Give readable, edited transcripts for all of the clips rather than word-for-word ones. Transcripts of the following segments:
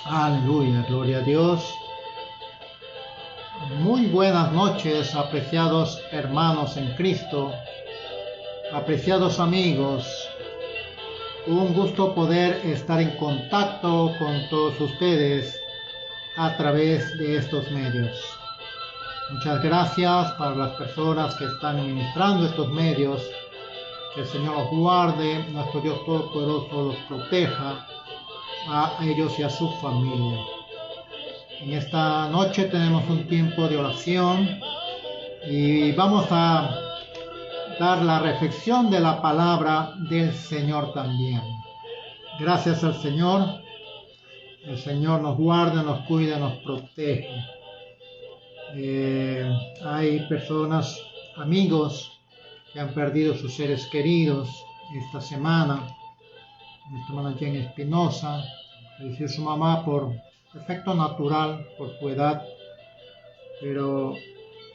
Aleluya, gloria a Dios. Muy buenas noches, apreciados hermanos en Cristo, apreciados amigos. Un gusto poder estar en contacto con todos ustedes a través de estos medios. Muchas gracias para las personas que están administrando estos medios. Que el Señor los guarde, nuestro Dios Todopoderoso los proteja a ellos y a su familia. En esta noche tenemos un tiempo de oración y vamos a dar la reflexión de la palabra del Señor también. Gracias al Señor. El Señor nos guarda, nos cuida, nos protege. Hay personas, amigos, que han perdido sus seres queridos esta semana. Nuestra hermana Jenny Espinosa falleció su mamá por efecto natural, por su edad, pero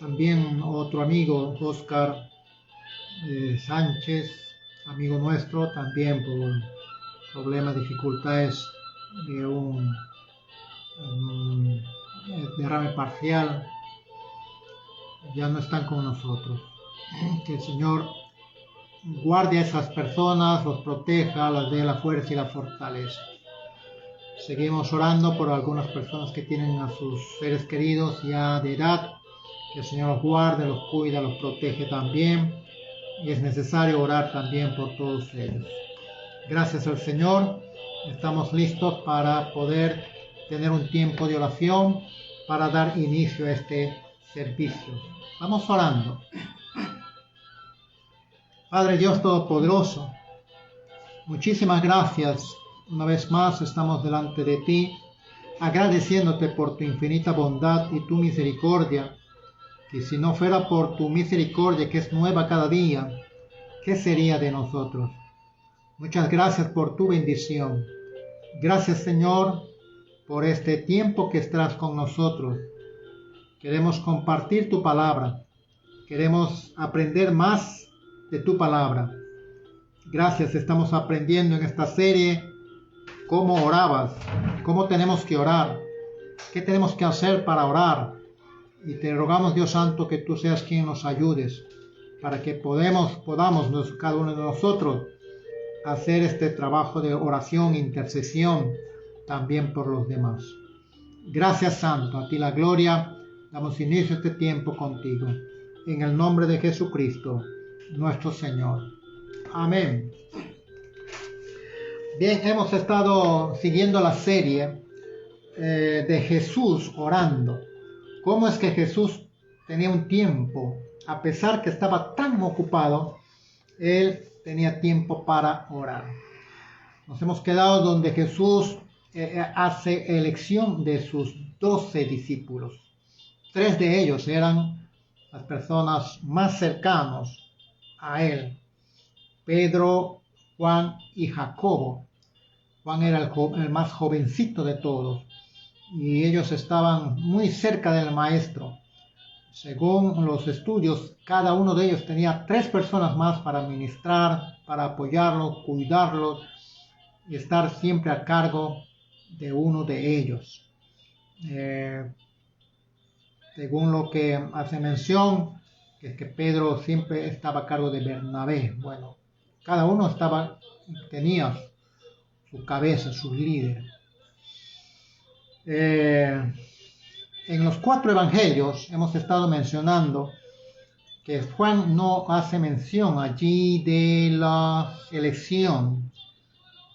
también otro amigo, Oscar Sánchez, amigo nuestro, también por problemas, dificultades de un derrame parcial, ya no están con nosotros. Que el Señor guarde a esas personas, los proteja, les dé la fuerza y la fortaleza. Seguimos orando por algunas personas que tienen a sus seres queridos ya de edad. Que el Señor los guarde, los cuida, los protege también. Y es necesario orar también por todos ellos. Gracias al Señor. Estamos listos para poder tener un tiempo de oración para dar inicio a este servicio. Vamos orando. Padre Dios Todopoderoso, muchísimas gracias. Una vez más estamos delante de ti, agradeciéndote por tu infinita bondad y tu misericordia, que si no fuera por tu misericordia que es nueva cada día, ¿qué sería de nosotros? Muchas gracias por tu bendición. Gracias, Señor, por este tiempo que estás con nosotros. Queremos compartir tu palabra. Queremos aprender más de tu palabra. Gracias, estamos aprendiendo en esta serie cómo orabas, cómo tenemos que orar, qué tenemos que hacer para orar. Y te rogamos, Dios Santo, que tú seas quien nos ayudes para que podamos cada uno de nosotros hacer este trabajo de oración, intercesión también por los demás. Gracias, Santo, a ti la gloria. Damos inicio a este tiempo contigo. En el nombre de Jesucristo, nuestro Señor. Amén. Bien, hemos estado siguiendo la serie de Jesús orando. ¿Cómo es que Jesús tenía un tiempo, a pesar que estaba tan ocupado, él tenía tiempo para orar? Nos hemos quedado donde Jesús hace elección de sus 12 discípulos. 3 de ellos eran las personas más cercanas a él: Pedro, Juan y Jacobo. Juan era el más jovencito de todos y ellos estaban muy cerca del maestro. Según los estudios, cada uno de ellos tenía 3 personas más para ministrar, para apoyarlo, cuidarlo y estar siempre a cargo de uno de ellos. Según lo que hace mención, que es que Pedro siempre estaba a cargo de Bernabé. Bueno, cada uno tenía su cabeza, sus líderes. En los 4 evangelios hemos estado mencionando que Juan no hace mención allí de la elección,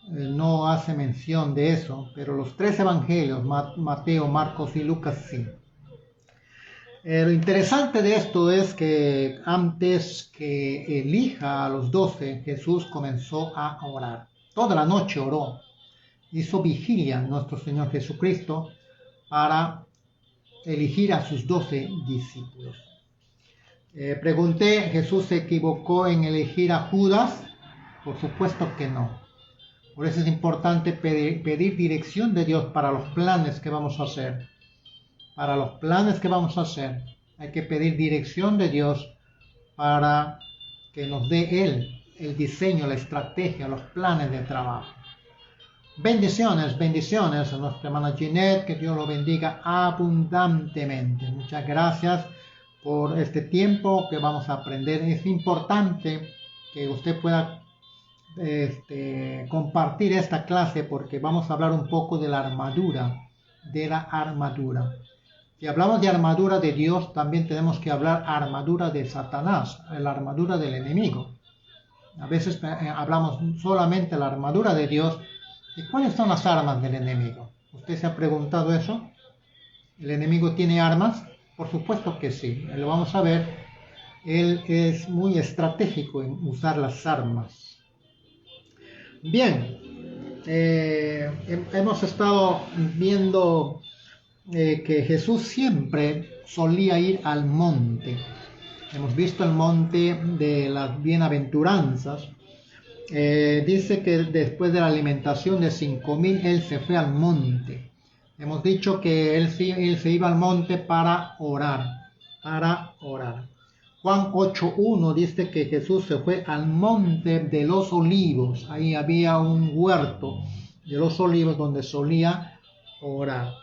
no hace mención de eso, pero los 3 evangelios, Mateo, Marcos y Lucas, sí. Lo interesante de esto es que antes que elija a los 12, Jesús comenzó a orar. Toda la noche oró. Hizo vigilia nuestro Señor Jesucristo para elegir a sus 12 discípulos. Pregunté, ¿Jesús se equivocó en elegir a Judas? Por supuesto que no. Por eso es importante pedir dirección de Dios para los planes que vamos a hacer. Para los planes que vamos a hacer, hay que pedir dirección de Dios para que nos dé Él el diseño, la estrategia, los planes de trabajo. Bendiciones, bendiciones a nuestra hermana Ginette, que Dios lo bendiga abundantemente. Muchas gracias por este tiempo que vamos a aprender. Es importante que usted pueda compartir esta clase porque vamos a hablar un poco de la armadura, Si hablamos de armadura de Dios, también tenemos que hablar armadura de Satanás, la armadura del enemigo. A veces hablamos solamente de la armadura de Dios. ¿Y cuáles son las armas del enemigo? ¿Usted se ha preguntado eso? ¿El enemigo tiene armas? Por supuesto que sí. Lo vamos a ver. Él es muy estratégico en usar las armas. Bien. Hemos estado viendo que Jesús siempre solía ir al monte. Hemos visto el monte de las bienaventuranzas. Dice que después de la alimentación de 5,000, él se fue al monte. Hemos dicho que él se iba al monte para orar. Juan 8:1 dice que Jesús se fue al monte de los olivos. Ahí había un huerto de los olivos donde solía orar.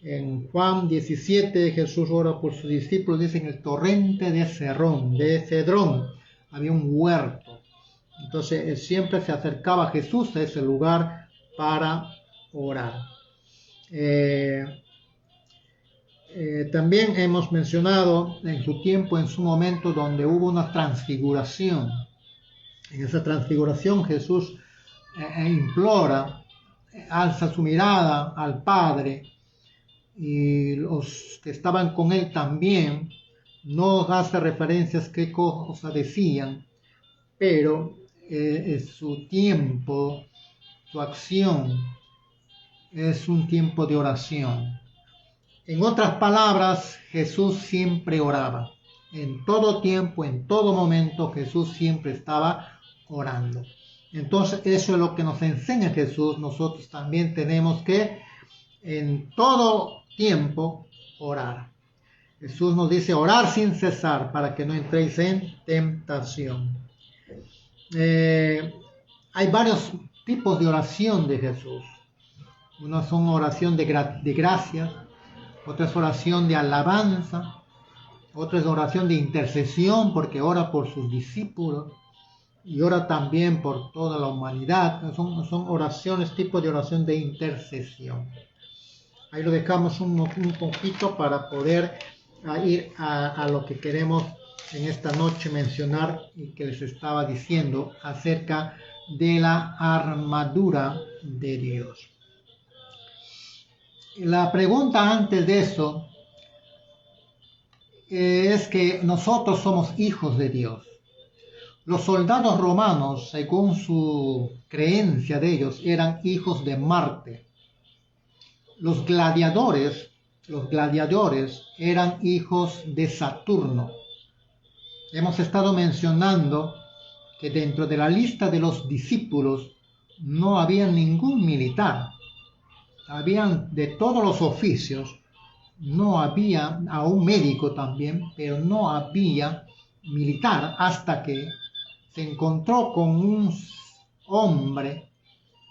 En Juan 17 Jesús ora por sus discípulos. Dice en el torrente de Cedrón había un huerto. Entonces siempre se acercaba Jesús a ese lugar para orar. También hemos mencionado en su momento, donde hubo una transfiguración. En esa transfiguración Jesús implora, alza su mirada al Padre, y los que estaban con él también. No hace referencias qué cosas decían, pero su tiempo, su acción, es un tiempo de oración. En otras palabras, Jesús siempre oraba. En todo tiempo, en todo momento, Jesús siempre estaba orando. Entonces, eso es lo que nos enseña Jesús. Nosotros también tenemos que, en todo tiempo, orar. Jesús nos dice orar sin cesar para que no entréis en tentación. Hay varios tipos de oración de Jesús. Una son oración de gracia, otra es oración de alabanza, otra es oración de intercesión porque ora por sus discípulos y ora también por toda la humanidad. Son oraciones, tipo de oración de intercesión. Ahí lo dejamos un poquito para poder ir a lo que queremos en esta noche mencionar y que les estaba diciendo acerca de la armadura de Dios. La pregunta antes de eso es que nosotros somos hijos de Dios. Los soldados romanos, según su creencia de ellos, eran hijos de Marte. Los gladiadores eran hijos de Saturno. Hemos estado mencionando que dentro de la lista de los discípulos no había ningún militar. Habían de todos los oficios, no había, a un médico también, pero no había militar hasta que se encontró con un hombre,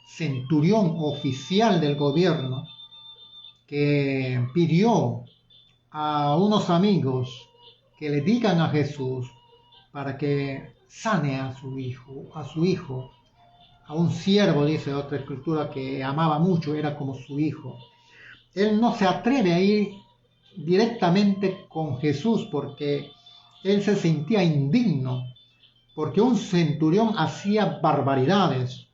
centurión oficial del gobierno, que pidió a unos amigos que le digan a Jesús para que sane a su hijo, a un siervo, dice otra escritura, que amaba mucho, era como su hijo. Él no se atreve a ir directamente con Jesús porque él se sentía indigno, porque un centurión hacía barbaridades,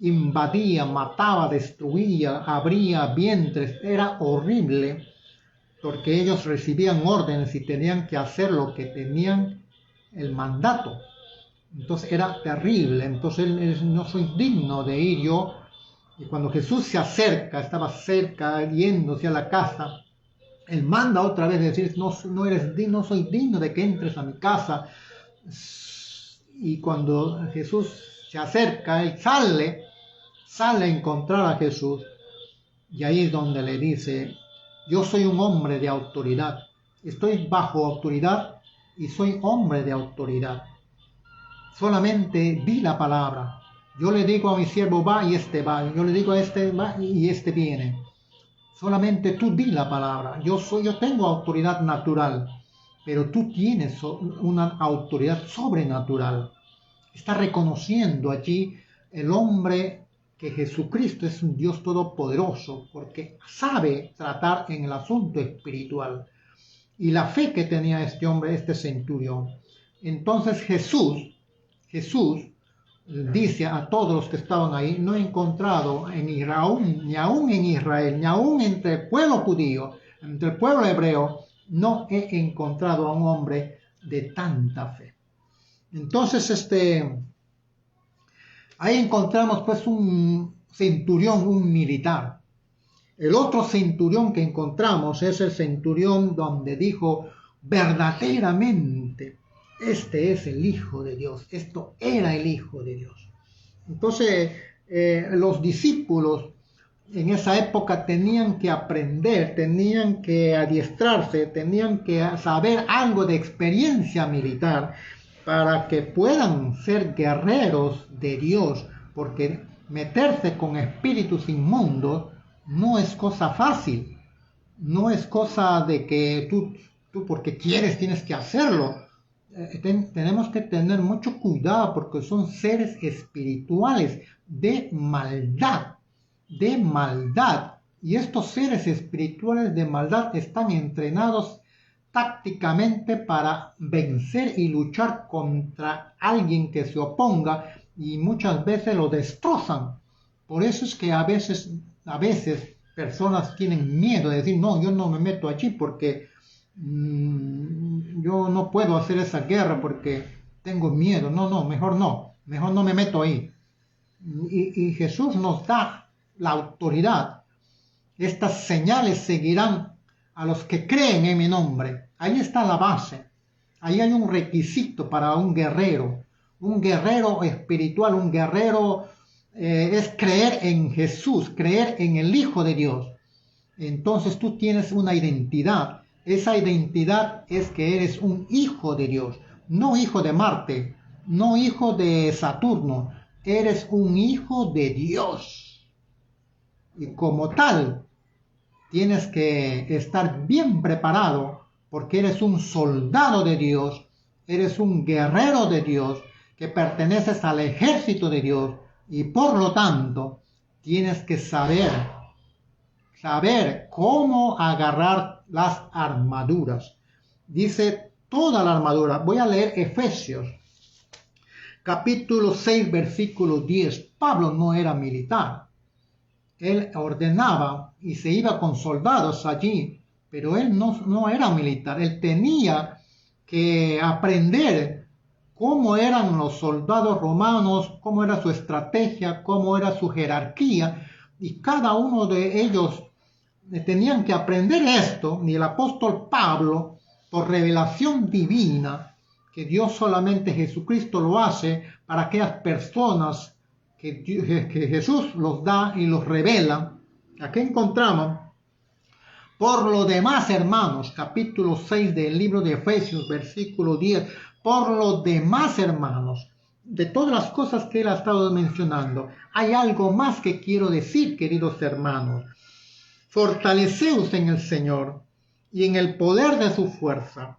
invadía, mataba, destruía, abría vientres, era horrible, porque ellos recibían órdenes y tenían que hacer lo que tenían el mandato. Entonces era terrible. Entonces él no soy digno de ir yo. Y cuando Jesús se acerca, estaba cerca, yéndose a la casa, él manda otra vez decir, no soy digno de que entres a mi casa. Y cuando Jesús se acerca, él sale a encontrar a Jesús. Y ahí es donde le dice, yo soy un hombre de autoridad. Estoy bajo autoridad y soy hombre de autoridad. solamente di la palabra. Yo le digo a mi siervo va y este va, yo le digo a este va y este viene. Solamente tú di la palabra. Yo tengo autoridad natural, pero tú tienes una autoridad sobrenatural. Está reconociendo allí el hombre que Jesucristo es un Dios todopoderoso, porque sabe tratar en el asunto espiritual. Y la fe que tenía este hombre, este centurión. Entonces Jesús dice a todos los que estaban ahí: no he encontrado ni aún en Israel, ni aún entre el pueblo judío, entre el pueblo hebreo, no he encontrado a un hombre de tanta fe. Entonces, ahí encontramos pues un centurión, un militar. El otro centurión que encontramos es el centurión donde dijo: verdaderamente, este es el Hijo de Dios, esto era el Hijo de Dios. Entonces, los discípulos en esa época tenían que aprender, tenían que adiestrarse, tenían que saber algo de experiencia militar para que puedan ser guerreros de Dios, porque meterse con espíritus inmundos no es cosa fácil, no es cosa de que tú porque quieres tienes que hacerlo. Tenemos que tener mucho cuidado porque son seres espirituales de maldad, y estos seres espirituales de maldad están entrenados tácticamente para vencer y luchar contra alguien que se oponga, y muchas veces lo destrozan. Por eso es que a veces personas tienen miedo de decir: no, yo no me meto allí porque yo no puedo hacer esa guerra porque tengo miedo. No, mejor no me meto ahí. Y Jesús nos da la autoridad. Estas señales seguirán a los que creen en mi nombre. Ahí está la base. Ahí hay un requisito para un guerrero espiritual. Un guerrero es creer en Jesús, creer en el Hijo de Dios. Entonces tú tienes una identidad. Esa identidad es que eres un hijo de Dios, no hijo de Marte, no hijo de Saturno. Eres un hijo de Dios. Y como tal, tienes que estar bien preparado porque eres un soldado de Dios, eres un guerrero de Dios, que perteneces al ejército de Dios, y por lo tanto tienes que saber cómo agarrar las armaduras. Dice toda la armadura. Voy a leer Efesios capítulo 6 versículo 10. Pablo no era militar. Él ordenaba y se iba con soldados allí, pero él no era militar. Él tenía que aprender cómo eran los soldados romanos, cómo era su estrategia, cómo era su jerarquía, y cada uno de ellos tenían que aprender esto. Y el apóstol Pablo, por revelación divina, que Dios solamente Jesucristo lo hace para aquellas personas que Jesús los da y los revela. Aquí encontramos: por lo demás, hermanos, capítulo 6 del libro de Efesios, versículo 10, por lo demás, hermanos, de todas las cosas que él ha estado mencionando, hay algo más que quiero decir, queridos hermanos. Fortaleceos en el Señor y en el poder de su fuerza.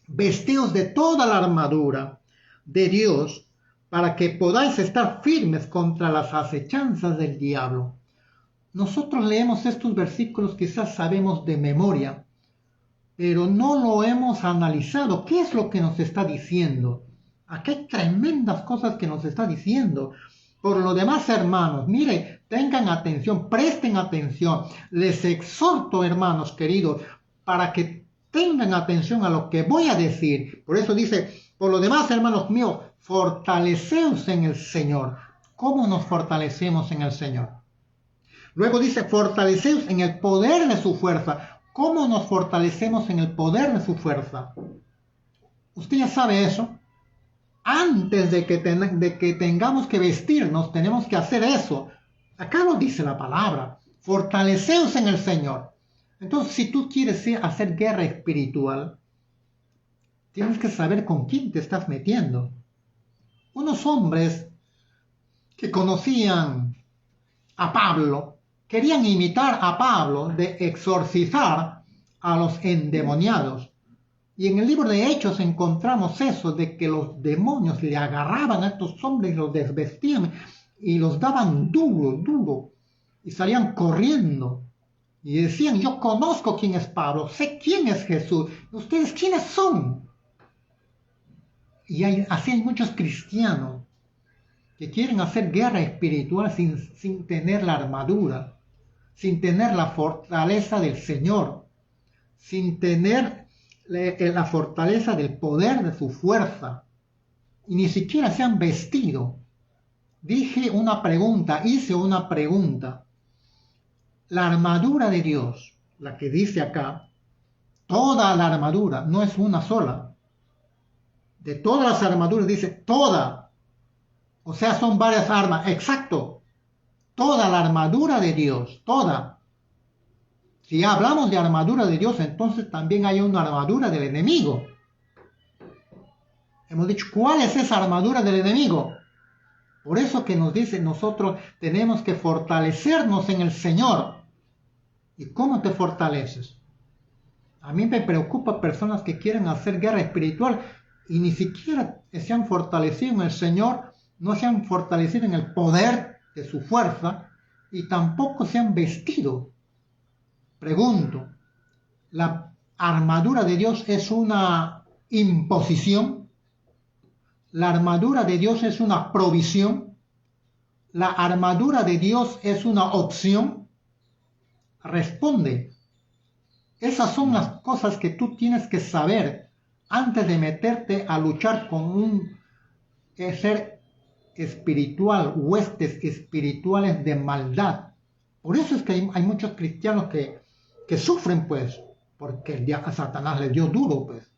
Vestíos de toda la armadura de Dios para que podáis estar firmes contra las acechanzas del diablo. Nosotros leemos estos versículos, quizás sabemos de memoria, pero no lo hemos analizado. ¿Qué es lo que nos está diciendo? Aquí hay tremendas cosas que nos está diciendo. Por lo demás, hermanos, mire, tengan atención, presten atención. Les exhorto, hermanos queridos, para que tengan atención a lo que voy a decir. Por eso dice: por lo demás, hermanos míos, fortaleceos en el Señor. ¿Cómo nos fortalecemos en el Señor? Luego dice: fortaleceos en el poder de su fuerza. ¿Cómo nos fortalecemos en el poder de su fuerza? Usted ya sabe eso. Antes de que tengamos que vestirnos, tenemos que hacer eso. Acá lo dice la palabra: fortaleceos en el Señor. Entonces, si tú quieres hacer guerra espiritual, tienes que saber con quién te estás metiendo. unos hombres que conocían a Pablo, querían imitar a Pablo de exorcizar a los endemoniados. Y en el libro de Hechos encontramos eso, de que los demonios le agarraban a estos hombres y los desvestían y los daban duro, duro, y salían corriendo. Y decían, yo conozco quién es Pablo, sé quién es Jesús, ¿ustedes quiénes son? Y así hay muchos cristianos que quieren hacer guerra espiritual sin tener la armadura, sin tener la fortaleza del Señor, sin tener la fortaleza del poder de su fuerza, y ni siquiera se han vestido. Hice una pregunta. La armadura de Dios, la que dice acá, toda la armadura, no es una sola. De todas las armaduras dice toda. O sea, son varias armas. Exacto. Toda la armadura de Dios, toda. Si hablamos de armadura de Dios, entonces también hay una armadura del enemigo. Hemos dicho, ¿cuál es esa armadura del enemigo? Por eso que nos dice, nosotros tenemos que fortalecernos en el Señor. ¿Y cómo te fortaleces? A mí me preocupa personas que quieren hacer guerra espiritual y ni siquiera se han fortalecido en el Señor, no se han fortalecido en el poder de su fuerza y tampoco se han vestido. Pregunto, ¿la armadura de Dios es una imposición? ¿La armadura de Dios es una provisión? ¿La armadura de Dios es una opción? Responde. Esas son las cosas que tú tienes que saber antes de meterte a luchar con un ser espiritual, huestes espirituales de maldad. Por eso es que hay muchos cristianos que sufren, pues, porque a Satanás le dio duro, pues.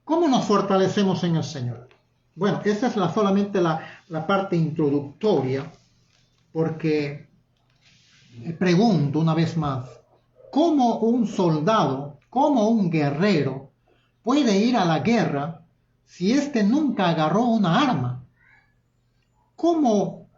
¿Cómo nos fortalecemos en el Señor? Bueno, esa es solamente la parte introductoria, porque pregunto una vez más, ¿cómo un soldado, cómo un guerrero puede ir a la guerra si éste nunca agarró una arma? ¿Cómo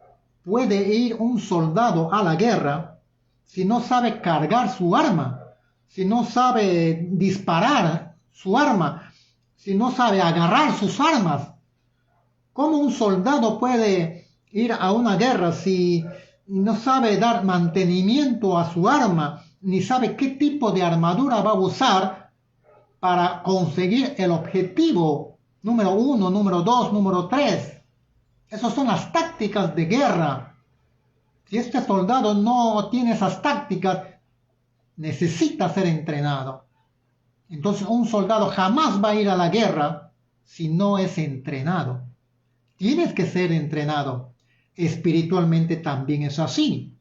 puede ir un soldado a la guerra si no sabe cargar su arma, si no sabe disparar su arma, si no sabe agarrar sus armas? ¿Cómo un soldado puede ir a una guerra si no sabe dar mantenimiento a su arma, ni sabe qué tipo de armadura va a usar para conseguir el objetivo número 1, número 2, número 3? Esas son las tácticas de guerra. Si este soldado no tiene esas tácticas, necesita ser entrenado. Entonces un soldado jamás va a ir a la guerra si no es entrenado. Tienes que ser entrenado. Espiritualmente también es así.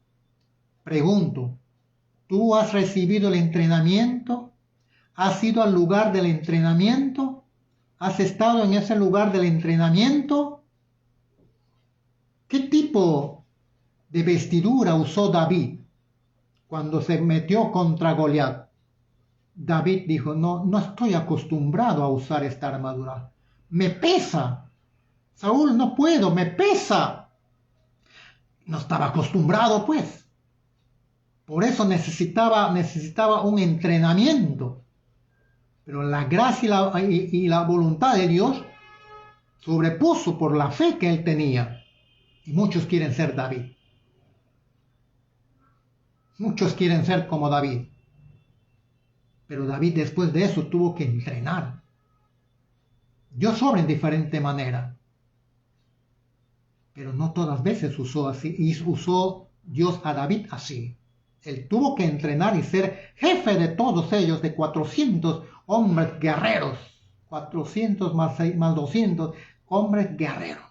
Pregunto, ¿tú has recibido el entrenamiento? ¿Has ido al lugar del entrenamiento? ¿Has estado en ese lugar del entrenamiento? ¿Qué tipo de vestidura usó David cuando se metió contra Goliat? David dijo, no estoy acostumbrado a usar esta armadura. Me pesa. Saúl, no puedo, me pesa. No estaba acostumbrado, pues. Por eso necesitaba un entrenamiento. Pero la gracia y la voluntad de Dios sobrepuso por la fe que él tenía. Y muchos quieren ser David. Muchos quieren ser como David. Pero David después de eso tuvo que entrenar. Dios obra en diferente manera. Pero no todas veces usó así. Y usó Dios a David así. Él tuvo que entrenar y ser jefe de todos ellos, de 400 hombres guerreros. 400 más 200 hombres guerreros.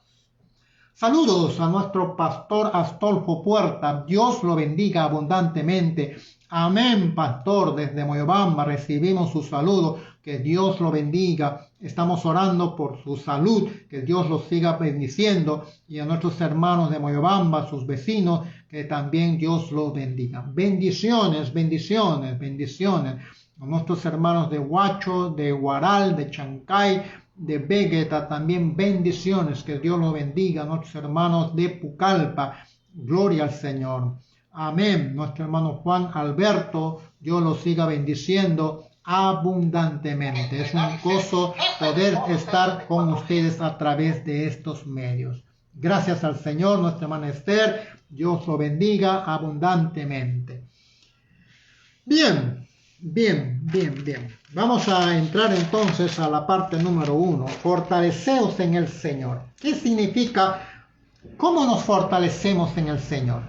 Saludos a nuestro pastor Astolfo Puerta. Dios lo bendiga abundantemente. Amén, pastor. Desde Moyobamba recibimos su saludo. Que Dios lo bendiga. Estamos orando por su salud. Que Dios los siga bendiciendo. Y a nuestros hermanos de Moyobamba, sus vecinos, que también Dios los bendiga. Bendiciones, bendiciones, bendiciones. A nuestros hermanos de Huacho, de Huaral, de Chancay, de Vegeta, también bendiciones, que Dios los bendiga, a nuestros hermanos de Pucallpa, gloria al Señor. Amén. Nuestro hermano Juan Alberto, Dios los siga bendiciendo abundantemente. Es un gozo poder estar con ustedes a través de estos medios. Gracias al Señor, nuestra hermana Esther, Dios lo bendiga abundantemente. Bien. Vamos a entrar entonces a la parte número 1. Fortaleceos en el Señor. ¿Qué significa? ¿Cómo nos fortalecemos en el Señor?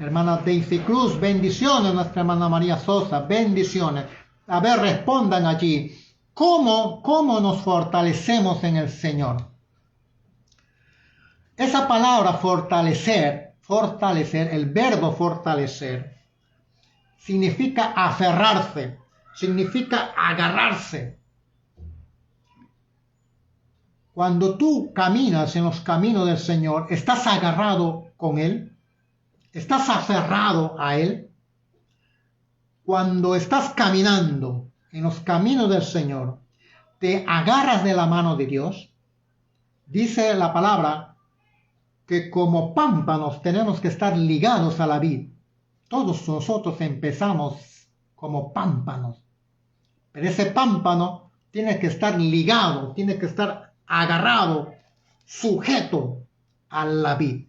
Hermana Daisy Cruz, bendiciones. Nuestra hermana María Sosa, bendiciones. A ver, respondan allí. ¿Cómo nos fortalecemos en el Señor? Esa palabra fortalecer, el verbo fortalecer, significa aferrarse, significa agarrarse. Cuando tú caminas en los caminos del Señor, estás agarrado con Él, estás aferrado a Él. Cuando estás caminando en los caminos del Señor, te agarras de la mano de Dios. Dice la palabra que como pámpanos tenemos que estar ligados a la vid. Todos nosotros empezamos como pámpanos, pero ese pámpano tiene que estar ligado, tiene que estar agarrado, sujeto a la vid.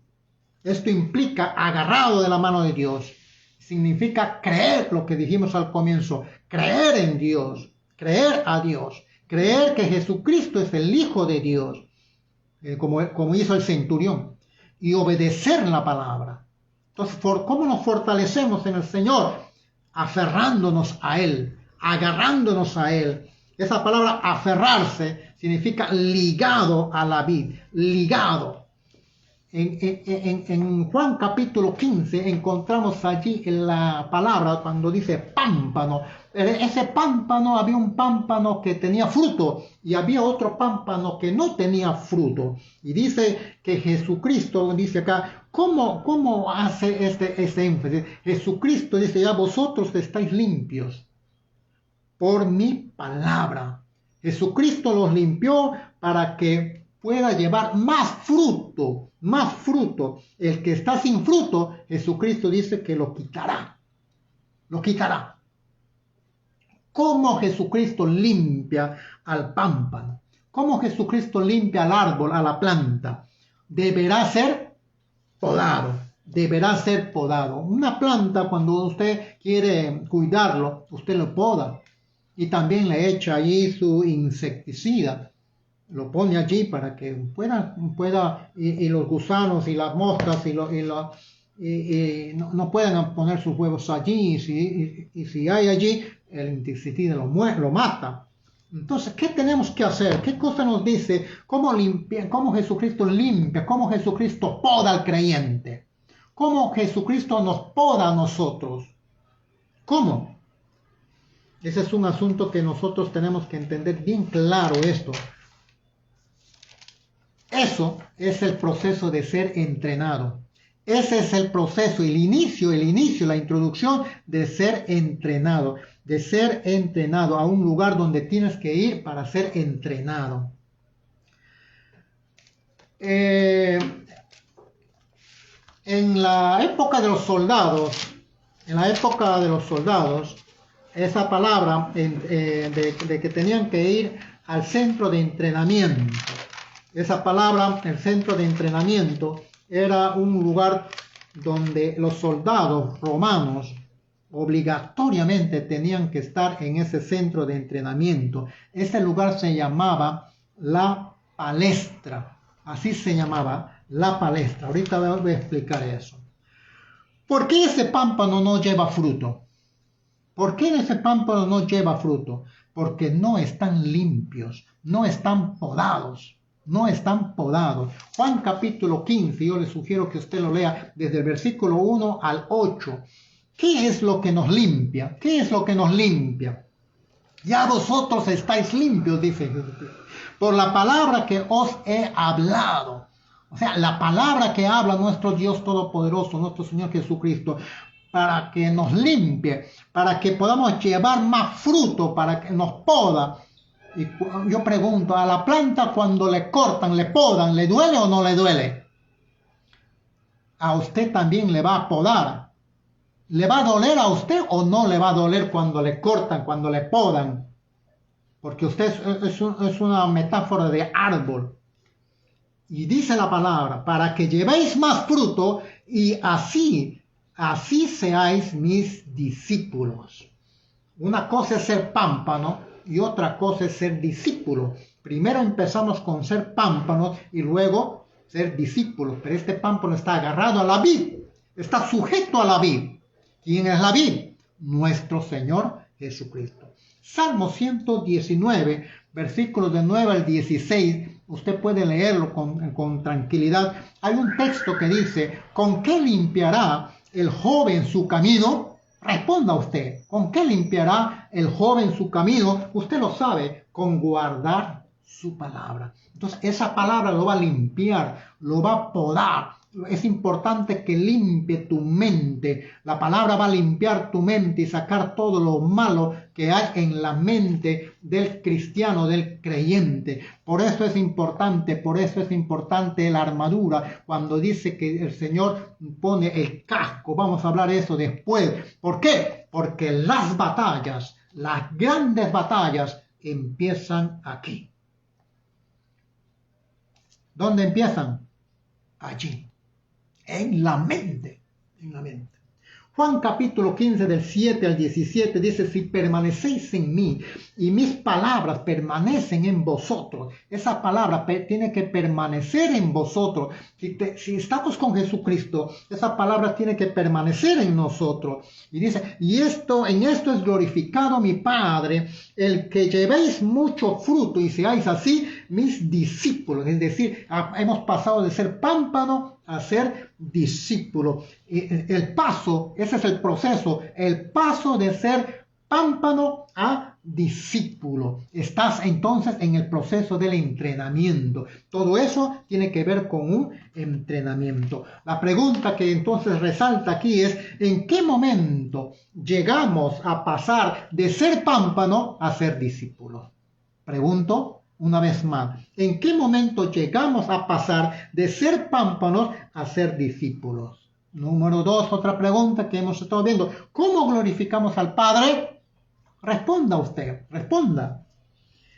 Esto implica agarrado de la mano de Dios. Significa creer lo que dijimos al comienzo, creer en Dios, creer a Dios, creer que Jesucristo es el Hijo de Dios, como hizo el centurión, y obedecer la palabra. Entonces, ¿cómo nos fortalecemos en el Señor? Aferrándonos a Él, agarrándonos a Él. Esa palabra aferrarse significa ligado a la vid, ligado. En Juan capítulo 15 encontramos allí la palabra cuando dice pámpano. Ese pámpano, había un pámpano que tenía fruto y había otro pámpano que no tenía fruto. Y dice que Jesucristo, dice acá, ¿cómo hace este énfasis? Jesucristo dice, ya vosotros estáis limpios por mi palabra. Jesucristo los limpió para que pueda llevar más fruto, más fruto. El que está sin fruto, Jesucristo dice que lo quitará. Lo quitará. ¿Cómo Jesucristo limpia al pámpano? ¿Cómo Jesucristo limpia al árbol, a la planta? Deberá ser podado. Deberá ser podado. Una planta, cuando usted quiere cuidarlo, usted lo poda. Y también le echa allí su insecticida. Lo pone allí para que pueda y los gusanos y las moscas no puedan poner sus huevos allí. Y si hay allí, el insecticida lo mata. Entonces, ¿qué tenemos que hacer? ¿Qué cosa nos dice? ¿Cómo Jesucristo limpia? ¿Cómo Jesucristo poda al creyente? ¿Cómo Jesucristo nos poda a nosotros? ¿Cómo? Ese es un asunto que nosotros tenemos que entender bien claro esto. Eso es el proceso de ser entrenado. Ese es el proceso, el inicio, la introducción de ser entrenado a un lugar donde tienes que ir para ser entrenado. En la época de los soldados, esa palabra de que tenían que ir al centro de entrenamiento. Esa palabra, el centro de entrenamiento, era un lugar donde los soldados romanos obligatoriamente tenían que estar en ese centro de entrenamiento. Ese lugar se llamaba la palestra. Así se llamaba, la palestra. Ahorita voy a explicar eso. ¿Por qué ese pámpano no lleva fruto? ¿Por qué ese pámpano no lleva fruto? Porque no están limpios, no están podados. No están podados. Juan capítulo 15, yo le sugiero que usted lo lea desde el versículo 1 al 8. ¿Qué es lo que nos limpia? ¿Qué es lo que nos limpia? Ya vosotros estáis limpios, dice Jesucristo, por la palabra que os he hablado. O sea, la palabra que habla nuestro Dios Todopoderoso, nuestro Señor Jesucristo, para que nos limpie, para que podamos llevar más fruto, para que nos poda. Y yo pregunto, a la planta cuando le cortan, le podan, ¿le duele o no le duele? A usted también le va a podar. ¿Le va a doler a usted o no le va a doler cuando le cortan, cuando le podan? Porque usted es una metáfora de árbol. Y dice la palabra, para que llevéis más fruto y así seáis mis discípulos. Una cosa es ser pámpano y otra cosa es ser discípulo. Primero empezamos con ser pámpanos y luego ser discípulos. Pero este pámpano está agarrado a la vid, está sujeto a la vid. ¿Quién es la vid? Nuestro Señor Jesucristo. Salmo 119, versículos de 9 al 16. Usted puede leerlo con tranquilidad. Hay un texto que dice, ¿con qué limpiará el joven su camino? Responda usted, ¿con qué limpiará el joven su camino? Usted lo sabe, con guardar su palabra. Entonces, esa palabra lo va a limpiar, lo va a podar. Es importante que limpie tu mente. La palabra va a limpiar tu mente y sacar todo lo malo que hay en la mente del cristiano, del creyente. Por eso es importante la armadura. Cuando dice que el Señor pone el casco, vamos a hablar de eso después. ¿Por qué? Porque las batallas, las grandes batallas, empiezan aquí. ¿Dónde empiezan? Allí. En la mente. Juan capítulo 15 del 7 al 17 dice, si permanecéis en mí y mis palabras permanecen en vosotros, esa palabra tiene que permanecer en vosotros. Si estamos con Jesucristo, esa palabra tiene que permanecer en nosotros. Y dice, en esto es glorificado mi Padre, el que llevéis mucho fruto y seáis así mis discípulos. Es decir, hemos pasado de ser pámpano a ser discípulo. El paso, ese es el proceso, el paso de ser pámpano a discípulo. Estás entonces en el proceso del entrenamiento. Todo eso tiene que ver con un entrenamiento. La pregunta que entonces resalta aquí es, ¿en qué momento llegamos a pasar de ser pámpano a ser discípulo? Pregunto una vez más, ¿en qué momento llegamos a pasar de ser pámpanos a ser discípulos? Número 2, otra pregunta que hemos estado viendo. ¿Cómo glorificamos al Padre? Responda usted, responda.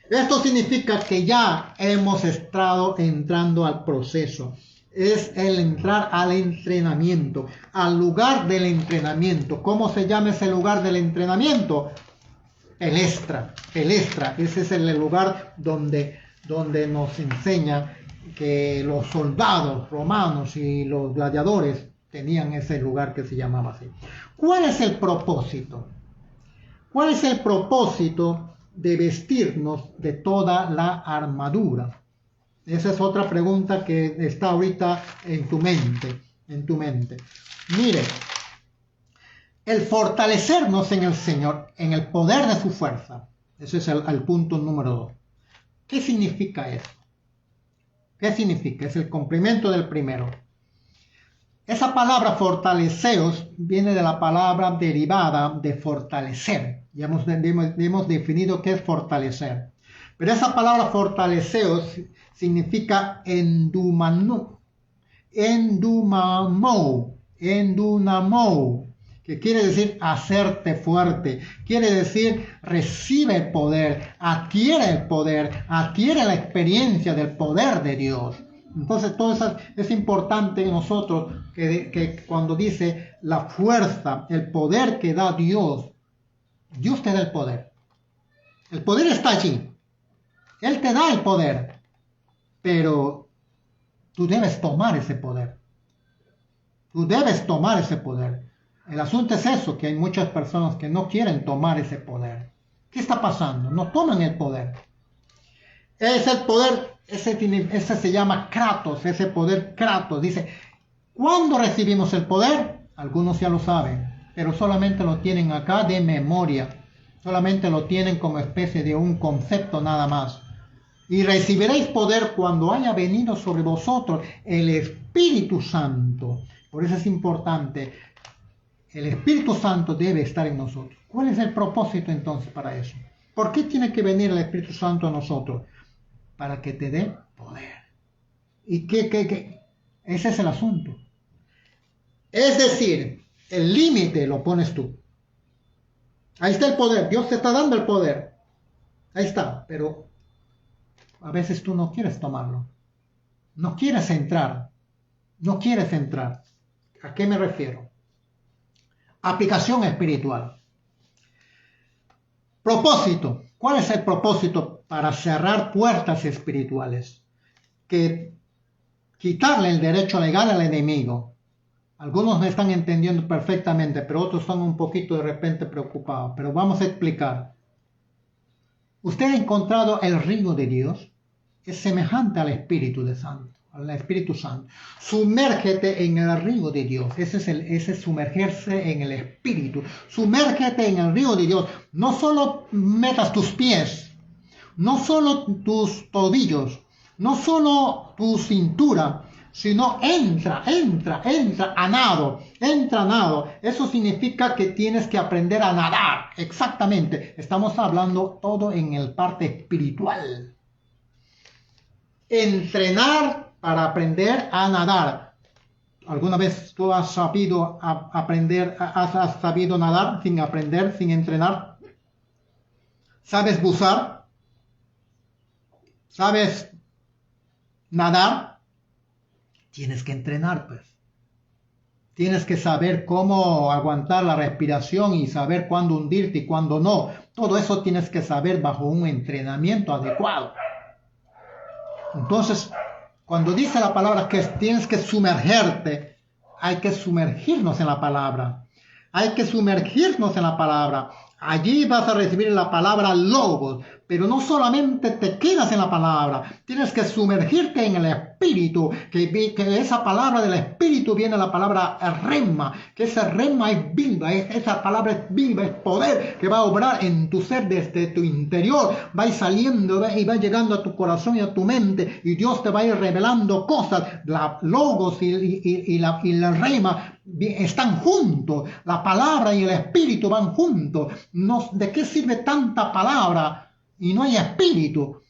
Esto significa que ya hemos estado entrando al proceso. Es el entrar al entrenamiento, al lugar del entrenamiento. ¿Cómo se llama ese lugar del entrenamiento? Pelestra, ese es el lugar donde nos enseña que los soldados romanos y los gladiadores tenían ese lugar que se llamaba así. ¿Cuál es el propósito? ¿Cuál es el propósito de vestirnos de toda la armadura? Esa es otra pregunta que está ahorita en tu mente. Mire, el fortalecernos en el Señor, en el poder de su fuerza. Ese es el punto número 2. ¿Qué significa eso? ¿Qué significa? Es el complemento del primero. Esa palabra fortaleceos viene de la palabra derivada de fortalecer. Ya hemos definido qué es fortalecer. Pero esa palabra fortaleceos significa endunamou, que quiere decir hacerte fuerte, quiere decir recibe el poder, adquiere la experiencia del poder de Dios. Entonces todo eso es importante en nosotros, que cuando dice la fuerza, el poder que da Dios te da el poder. El poder está allí, Él te da el poder, pero tú debes tomar ese poder. El asunto es eso, que hay muchas personas que no quieren tomar ese poder. ¿Qué está pasando? No toman el poder. Es el poder, ese se llama Kratos, ese poder Kratos. Dice, ¿cuándo recibimos el poder? Algunos ya lo saben, pero solamente lo tienen acá de memoria. Solamente lo tienen como especie de un concepto nada más. Y recibiréis poder cuando haya venido sobre vosotros el Espíritu Santo. Por eso es importante. El Espíritu Santo debe estar en nosotros. ¿Cuál es el propósito entonces para eso? ¿Por qué tiene que venir el Espíritu Santo a nosotros? Para que te dé poder. ¿Y qué? Ese es el asunto. Es decir, el límite lo pones tú. Ahí está el poder. Dios te está dando el poder. Ahí está. Pero a veces tú no quieres tomarlo. No quieres entrar. No quieres entrar. ¿A qué me refiero? Aplicación espiritual. Propósito. ¿Cuál es el propósito para cerrar puertas espirituales? Que quitarle el derecho legal al enemigo. Algunos me están entendiendo perfectamente, pero otros están un poquito de repente preocupados. Pero vamos a explicar. Usted ha encontrado el río de Dios. Es semejante al Espíritu Santo. Al Espíritu Santo. Sumérgete en el río de Dios. Ese es sumergirse en el Espíritu. Sumérgete en el río de Dios. No solo metas tus pies, no solo tus tobillos, no solo tu cintura, sino entra a nado, entra a nado. Eso significa que tienes que aprender a nadar. Exactamente. Estamos hablando todo en el parte espiritual. Entrenar para aprender a nadar. ¿Alguna vez tú has sabido has sabido nadar sin aprender, sin entrenar? ¿Sabes bucear? ¿Sabes nadar? Tienes que entrenar, pues. Tienes que saber cómo aguantar la respiración y saber cuándo hundirte y cuándo no. Todo eso tienes que saber bajo un entrenamiento adecuado. Entonces, cuando dice la palabra que tienes que sumergirte, hay que sumergirnos en la palabra. Hay que sumergirnos en la palabra. Allí vas a recibir la palabra logos, pero no solamente te quedas en la palabra, tienes que sumergirte en el Espíritu, que esa palabra del Espíritu viene la palabra rema, que esa rema es viva, esa palabra es viva, es poder que va a obrar en tu ser desde tu interior, va a ir saliendo y va llegando a tu corazón y a tu mente, y Dios te va a ir revelando cosas. La logos y la rema están juntos, la palabra y el Espíritu van juntos. ¿De qué sirve tanta palabra y no hay espíritu?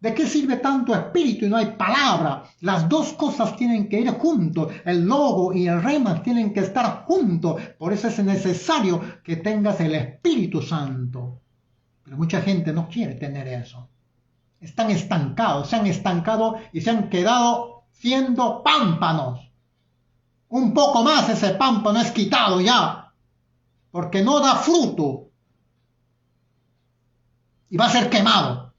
¿De qué sirve tanto espíritu y no hay palabra? Las dos cosas tienen que ir juntos. El logo y el rema tienen que estar juntos. Por eso es necesario que tengas el Espíritu Santo. Pero mucha gente no quiere tener eso. Están estancados, se han estancado y se han quedado siendo pámpanos. Un poco más ese pámpano es quitado ya, porque no da fruto. Y va a ser quemado.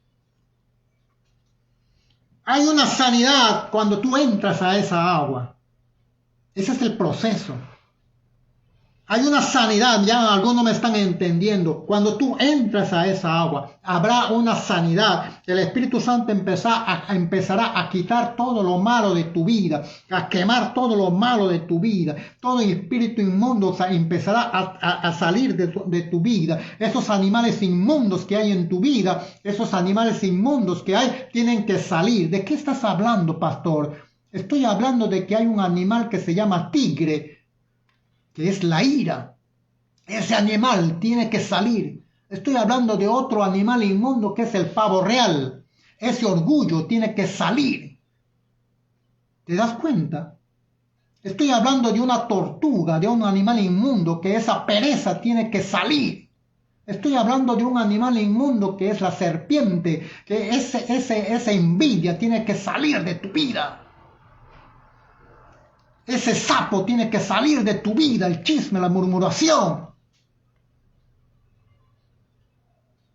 Hay una sanidad cuando tú entras a esa agua. Ese es el proceso. Hay una sanidad, ya algunos me están entendiendo. Cuando tú entras a esa agua, habrá una sanidad. El Espíritu Santo empezará a quitar todo lo malo de tu vida, a quemar todo lo malo de tu vida. Todo el espíritu inmundo empezará a salir de tu vida. Esos animales inmundos que hay en tu vida, esos animales inmundos que hay, tienen que salir. ¿De qué estás hablando, pastor? Estoy hablando de que hay un animal que se llama tigre, que es la ira. Ese animal tiene que salir. Estoy hablando de otro animal inmundo que es el pavo real. Ese orgullo tiene que salir. ¿Te das cuenta? Estoy hablando de una tortuga, de un animal inmundo, que esa pereza tiene que salir. Estoy hablando de un animal inmundo que es la serpiente, que esa envidia tiene que salir de tu vida. Ese sapo tiene que salir de tu vida, el chisme, la murmuración.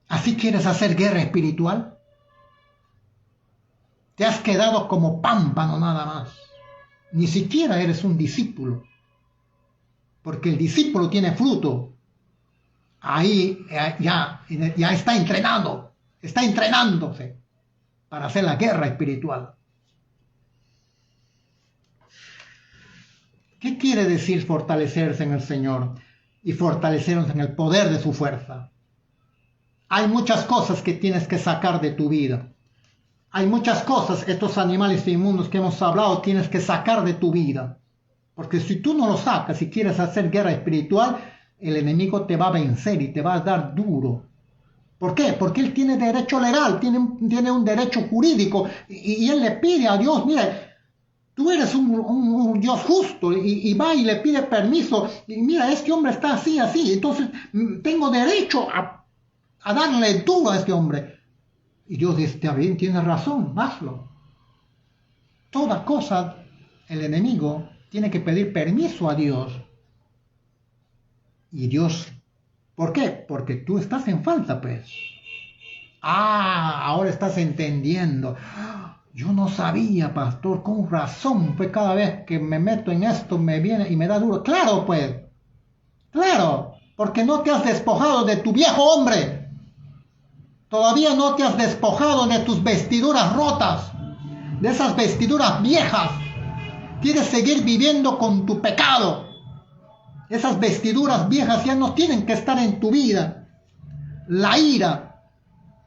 ¿Así quieres hacer guerra espiritual? Te has quedado como pámpano nada más. Ni siquiera eres un discípulo. Porque el discípulo tiene fruto. Ahí ya está entrenando. Está entrenándose para hacer la guerra espiritual. ¿Qué quiere decir fortalecerse en el Señor y fortalecernos en el poder de su fuerza? Hay muchas cosas que tienes que sacar de tu vida. Hay muchas cosas, estos animales inmundos que hemos hablado, tienes que sacar de tu vida. Porque si tú no lo sacas y quieres hacer guerra espiritual, el enemigo te va a vencer y te va a dar duro. ¿Por qué? Porque él tiene derecho legal, tiene un derecho jurídico y él le pide a Dios, mira, tú eres un Dios justo y va y le pide permiso y mira, este hombre está así, entonces tengo derecho a darle duro a este hombre. Y Dios dice, está bien, tienes razón, hazlo. Toda cosa, el enemigo tiene que pedir permiso a Dios. Y Dios, ¿por qué? Porque tú estás en falta, pues. Ahora estás entendiendo. Yo no sabía, pastor, con razón. Pues cada vez que me meto en esto me viene y me da duro. Claro, pues. Claro, porque no te has despojado de tu viejo hombre. Todavía no te has despojado de tus vestiduras rotas, de esas vestiduras viejas. Quieres seguir viviendo con tu pecado. Esas vestiduras viejas ya no tienen que estar en tu vida. La ira,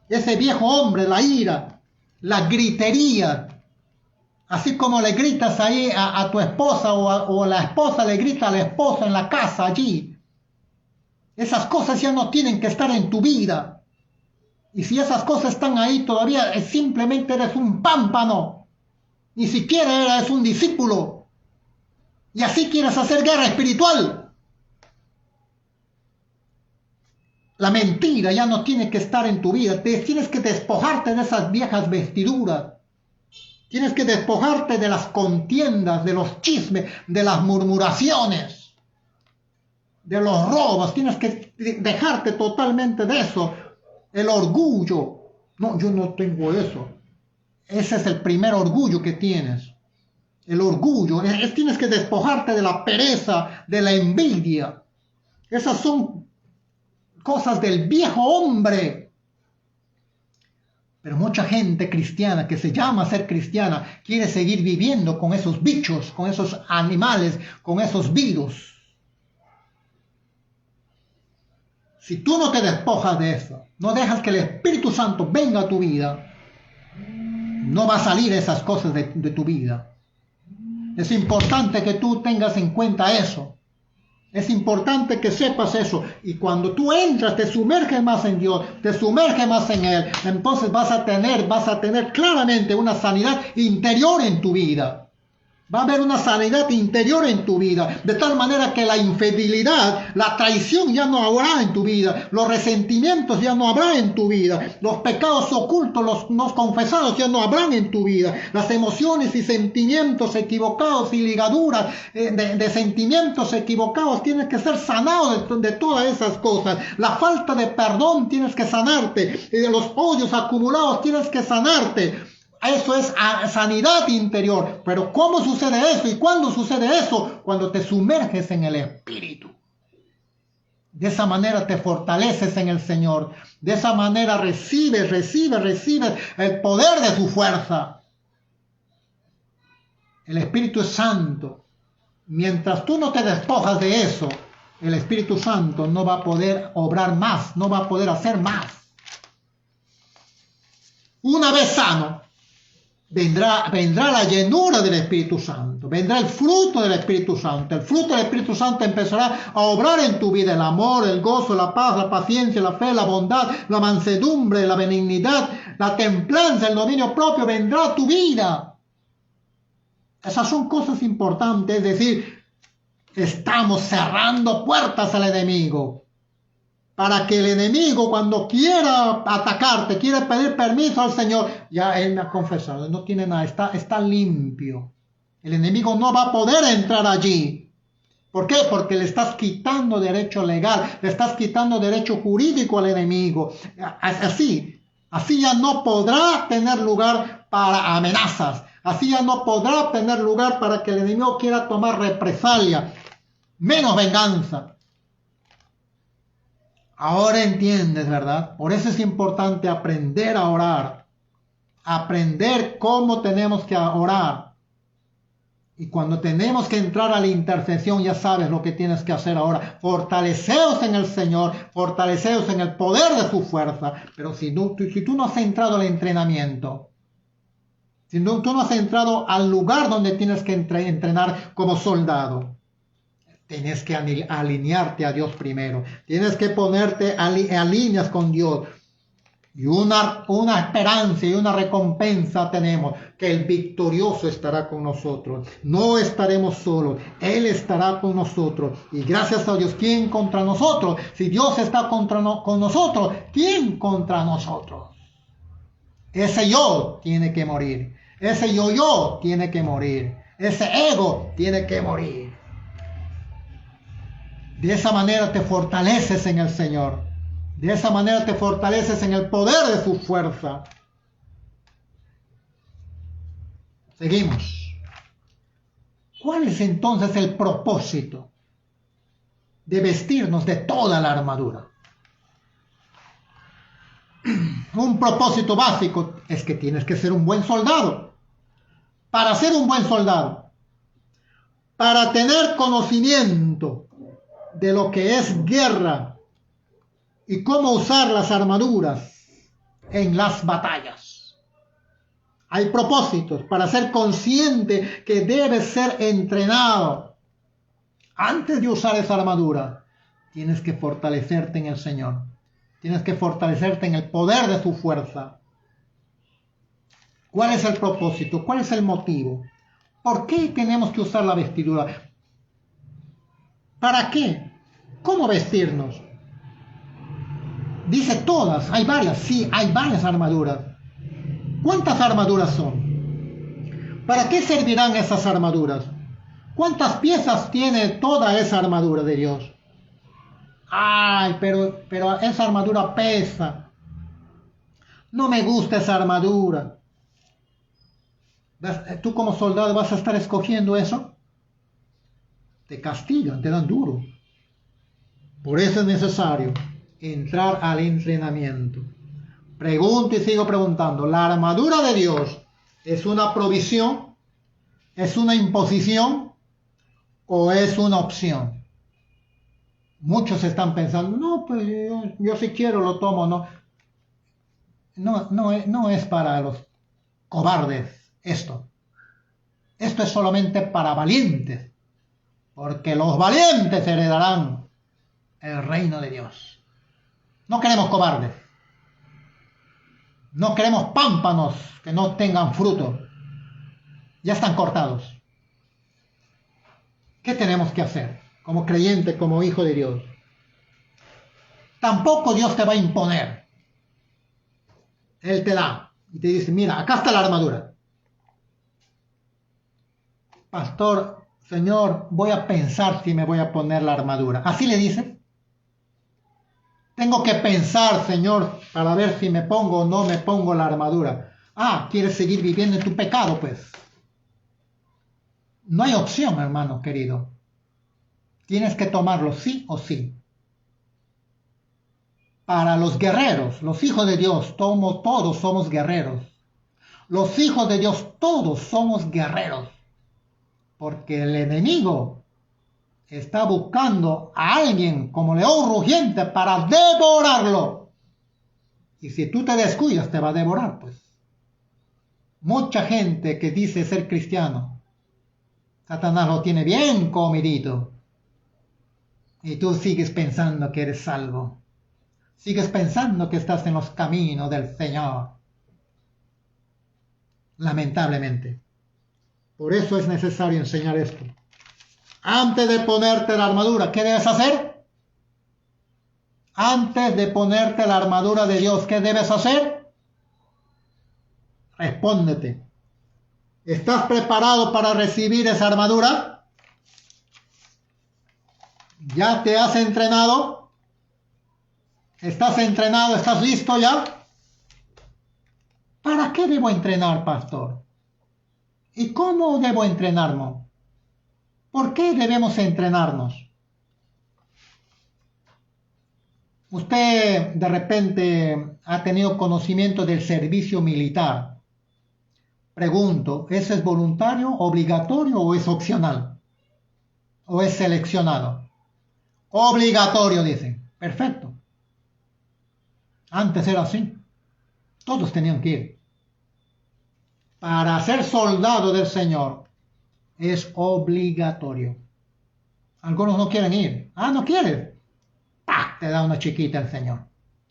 ese viejo hombre, la ira, la gritería. Así como le gritas ahí a tu esposa o la esposa le grita a la esposa en la casa allí. Esas cosas ya no tienen que estar en tu vida. Y si esas cosas están ahí todavía, simplemente eres un pámpano. Ni siquiera eres un discípulo. Y así quieres hacer guerra espiritual. La mentira ya no tiene que estar en tu vida. Tienes que despojarte de esas viejas vestiduras. Tienes que despojarte de las contiendas, de los chismes, de las murmuraciones, de los robos. Tienes que dejarte totalmente de eso. El orgullo. No, yo no tengo eso. Ese es el primer orgullo que tienes. El orgullo. Tienes que despojarte de la pereza, de la envidia. Esas son cosas del viejo hombre. Pero mucha gente cristiana que se llama a ser cristiana quiere seguir viviendo con esos bichos, con esos animales, con esos virus. Si tú no te despojas de eso, no dejas que el Espíritu Santo venga a tu vida, no va a salir esas cosas de tu vida. Es importante que tú tengas en cuenta eso. Es importante que sepas eso. Y cuando tú entras, te sumerges más en Dios, te sumerges más en Él, entonces vas a tener claramente una sanidad interior en tu vida. Va a haber una sanidad interior en tu vida, de tal manera que la infidelidad, la traición ya no habrá en tu vida, los resentimientos ya no habrá en tu vida, los pecados ocultos, los no confesados ya no habrán en tu vida, las emociones y sentimientos equivocados y ligaduras de sentimientos equivocados tienes que ser sanados de todas esas cosas. La falta de perdón tienes que sanarte, de los odios acumulados tienes que sanarte. Eso es sanidad interior. Pero ¿cómo sucede eso? ¿Y cuándo sucede eso? Cuando te sumerges en el Espíritu. De esa manera te fortaleces en el Señor. De esa manera recibes el poder de su fuerza. El Espíritu es santo. Mientras tú no te despojas de eso, el Espíritu Santo no va a poder obrar más, no va a poder hacer más. Una vez sano, vendrá la llenura del Espíritu Santo, vendrá el fruto del Espíritu Santo. El fruto del Espíritu Santo empezará a obrar en tu vida: el amor, el gozo, la paz, la paciencia, la fe, la bondad, la mansedumbre, la benignidad, la templanza, el dominio propio vendrá a tu vida. Esas son cosas importantes, es decir, estamos cerrando puertas al enemigo. Para que el enemigo, cuando quiera atacarte, quiera pedir permiso al Señor, ya él me ha confesado, no tiene nada, está limpio. El enemigo no va a poder entrar allí. ¿Por qué? Porque le estás quitando derecho legal, le estás quitando derecho jurídico al enemigo. Así ya no podrá tener lugar para amenazas. Así ya no podrá tener lugar para que el enemigo quiera tomar represalia, menos venganza. Ahora entiendes, ¿verdad? Por eso es importante aprender a orar. Aprender cómo tenemos que orar. Y cuando tenemos que entrar a la intercesión, ya sabes lo que tienes que hacer ahora. Fortaleceos en el Señor, fortaleceos en el poder de su fuerza. Pero si tú no has entrado al entrenamiento, si tú no has entrado al lugar donde tienes que entrenar como soldado, tienes que alinearte a Dios primero. Tienes que ponerte a líneas con Dios. Y una esperanza y una recompensa tenemos, que el victorioso estará con nosotros. No estaremos solos, Él estará con nosotros. Y gracias a Dios, ¿quién contra nosotros? Si Dios está con nosotros, ¿quién contra nosotros? Ese yo tiene que morir. Ese yo tiene que morir. Ese ego tiene que morir. De esa manera te fortaleces en el Señor. De esa manera te fortaleces en el poder de su fuerza. Seguimos. ¿Cuál es entonces el propósito de vestirnos de toda la armadura? Un propósito básico es que tienes que ser un buen soldado. Para ser un buen soldado, para tener conocimiento de lo que es guerra y cómo usar las armaduras en las batallas. Hay propósitos para ser consciente que debes ser entrenado. Antes de usar esa armadura, tienes que fortalecerte en el Señor. Tienes que fortalecerte en el poder de su fuerza. ¿Cuál es el propósito? ¿Cuál es el motivo? ¿Por qué tenemos que usar la vestidura? ¿Para qué? ¿Cómo vestirnos? Dice todas, hay varias, sí, hay varias armaduras. ¿Cuántas armaduras son? ¿Para qué servirán esas armaduras? ¿Cuántas piezas tiene toda esa armadura de Dios? Ay, pero esa armadura pesa. No me gusta esa armadura. ¿Tú como soldado vas a estar escogiendo eso? Te castigan, te dan duro. Por eso es necesario entrar al entrenamiento. Pregunto y sigo preguntando. ¿La armadura de Dios es una provisión? ¿Es una imposición? ¿O es una opción? Muchos están pensando, no, pues yo si quiero lo tomo, no. No es para los cobardes esto. Esto es solamente para valientes, porque los valientes heredarán el reino de Dios. No queremos cobardes. No queremos pámpanos que no tengan fruto. Ya están cortados. ¿Qué tenemos que hacer como creyente, como hijo de Dios? Tampoco Dios te va a imponer. Él te da y te dice, mira, acá está la armadura. Pastor, Señor, voy a pensar si me voy a poner la armadura. ¿Así le dice? Tengo que pensar, Señor, para ver si me pongo o no me pongo la armadura. Ah, ¿quieres seguir viviendo en tu pecado? Pues no hay opción, hermano querido. Tienes que tomarlo sí o sí. Para los guerreros, los hijos de Dios, todos somos guerreros. Los hijos de Dios, todos somos guerreros. Porque el enemigo está buscando a alguien como león rugiente para devorarlo. Y si tú te descuidas, te va a devorar, pues. Mucha gente que dice ser cristiano, Satanás lo tiene bien comidito. Y tú sigues pensando que eres salvo. Sigues pensando que estás en los caminos del Señor. Lamentablemente. Por eso es necesario enseñar esto. Antes de ponerte la armadura, ¿qué debes hacer? Antes de ponerte la armadura de Dios, ¿qué debes hacer? Respóndete. ¿Estás preparado para recibir esa armadura? ¿Ya te has entrenado? ¿Estás entrenado? ¿Estás listo ya? ¿Para qué debo entrenar, pastor? ¿Y cómo debo entrenarnos? ¿Por qué debemos entrenarnos? Usted de repente ha tenido conocimiento del servicio militar. Pregunto, ¿ese es voluntario, obligatorio o es opcional? ¿O es seleccionado? Obligatorio, dicen. Perfecto. Antes era así. Todos tenían que ir. Para ser soldado del Señor es obligatorio. Algunos no quieren ir. Ah, ¿no quieres? ¡Pah! Te da una chiquita el Señor.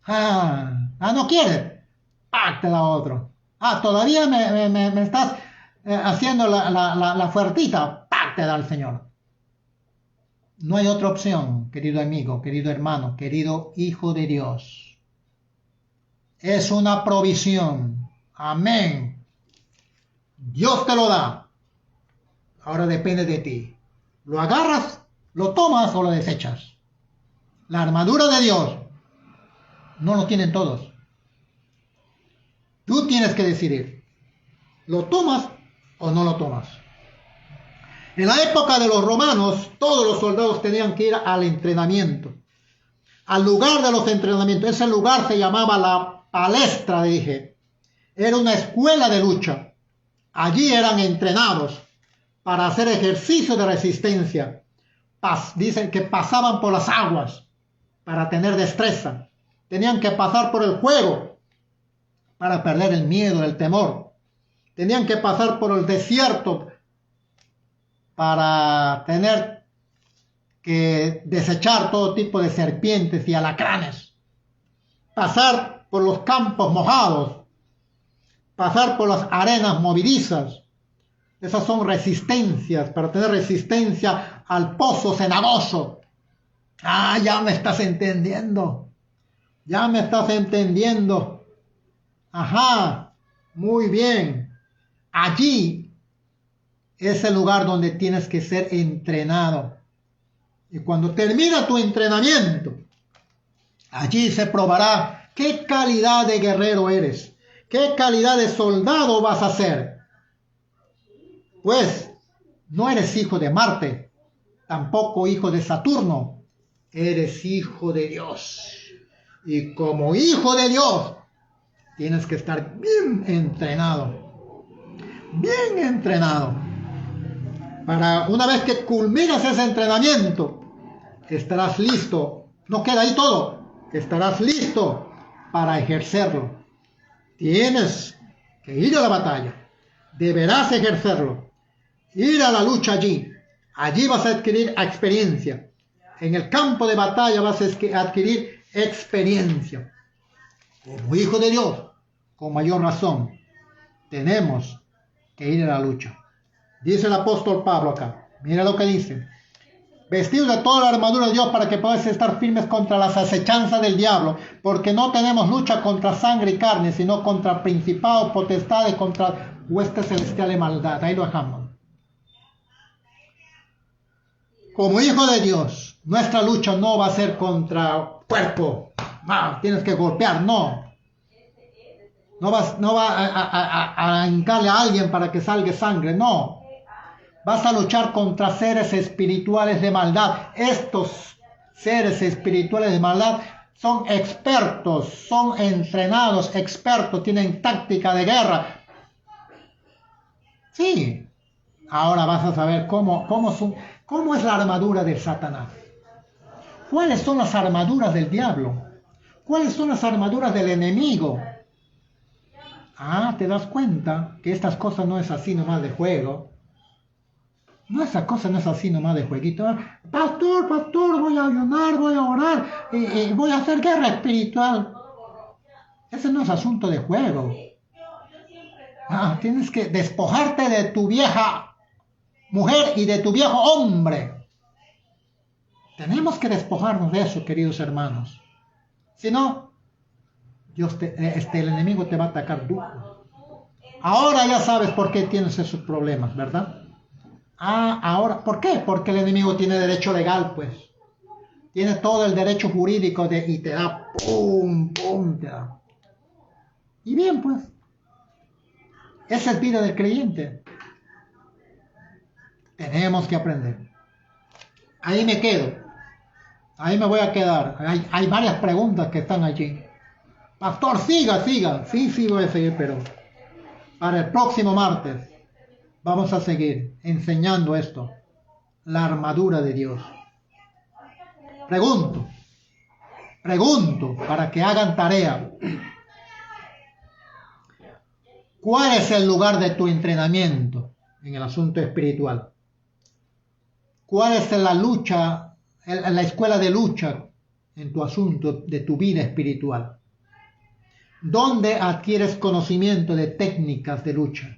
Ah, ¿no quieres? ¡pac! Te da otro. Ah, todavía me estás haciendo la fuertita, ¡pac! Te da el Señor. No hay otra opción, querido amigo, querido hermano, querido hijo de Dios. Es una provisión. Amén. Dios te lo da. Ahora depende de ti. ¿Lo agarras, lo tomas o lo desechas? La armadura de Dios no lo tienen todos. Tú tienes que decidir. ¿Lo tomas o no lo tomas? En la época de los romanos, todos los soldados tenían que ir al entrenamiento. Al lugar de los entrenamientos. Ese lugar se llamaba la palestra, dije. Era una escuela de lucha. Allí eran entrenados para hacer ejercicio de resistencia. Dicen que pasaban por las aguas para tener destreza. Tenían que pasar por el fuego para perder el miedo, el temor. Tenían que pasar por el desierto para tener que desechar todo tipo de serpientes y alacranes. Pasar por los campos mojados. Pasar por las arenas movedizas. Esas son resistencias, para tener resistencia al pozo cenagoso. Ah, ya me estás entendiendo. Ya me estás entendiendo. Ajá, muy bien. Allí es el lugar donde tienes que ser entrenado. Y cuando termina tu entrenamiento, allí se probará qué calidad de guerrero eres, qué calidad de soldado vas a ser. Pues no eres hijo de Marte, tampoco hijo de Saturno, eres hijo de Dios. Y como hijo de Dios, tienes que estar bien entrenado. Bien entrenado. Para una vez que culminas ese entrenamiento, estarás listo. No queda ahí todo. Estarás listo para ejercerlo. Tienes que ir a la batalla. Deberás ejercerlo. Ir a la lucha allí. Allí vas a adquirir experiencia. En el campo de batalla vas a adquirir experiencia. Como hijo de Dios, con mayor razón, tenemos que ir a la lucha. Dice el apóstol Pablo acá. Mira lo que dice. Vestidos de toda la armadura de Dios para que podáis estar firmes contra las acechanzas del diablo, porque no tenemos lucha contra sangre y carne, sino contra principados, potestades, contra huestes celestiales de maldad. Ahí lo dejamos. Como hijo de Dios, nuestra lucha no va a ser contra cuerpo. No, tienes que golpear, no. No va a hincarle a alguien para que salga sangre, no. Vas a luchar contra seres espirituales de maldad. Estos seres espirituales de maldad son expertos, son entrenados, expertos, tienen táctica de guerra. Sí. Ahora vas a saber cómo es la armadura de Satanás. ¿Cuáles son las armaduras del diablo? ¿Cuáles son las armaduras del enemigo? Ah, ¿te das cuenta que estas cosas no es así nomás de juego? No, esa cosa no es así nomás de jueguito. Pastor, voy a ayunar, voy a orar, voy a hacer guerra espiritual. Ese no es asunto de juego. Ah, tienes que despojarte de tu vieja mujer y de tu viejo hombre. Tenemos que despojarnos de eso, queridos hermanos. Si no, el enemigo te va a atacar duro. Ahora ya sabes por qué tienes esos problemas, ¿verdad? Ah, ahora, ¿por qué? Porque el enemigo tiene derecho legal, pues. Tiene todo el derecho jurídico y te da, ¡pum! Te da. Y bien, pues. Esa es vida del creyente. Tenemos que aprender. Ahí me quedo. Ahí me voy a quedar. Hay varias preguntas que están allí. Pastor, siga. Sí, voy a seguir, pero para el próximo martes vamos a seguir enseñando esto. La armadura de Dios. Pregunto para que hagan tarea. ¿Cuál es el lugar de tu entrenamiento en el asunto espiritual? ¿Cuál es la lucha, la escuela de lucha en tu asunto de tu vida espiritual? ¿Dónde adquieres conocimiento de técnicas de lucha?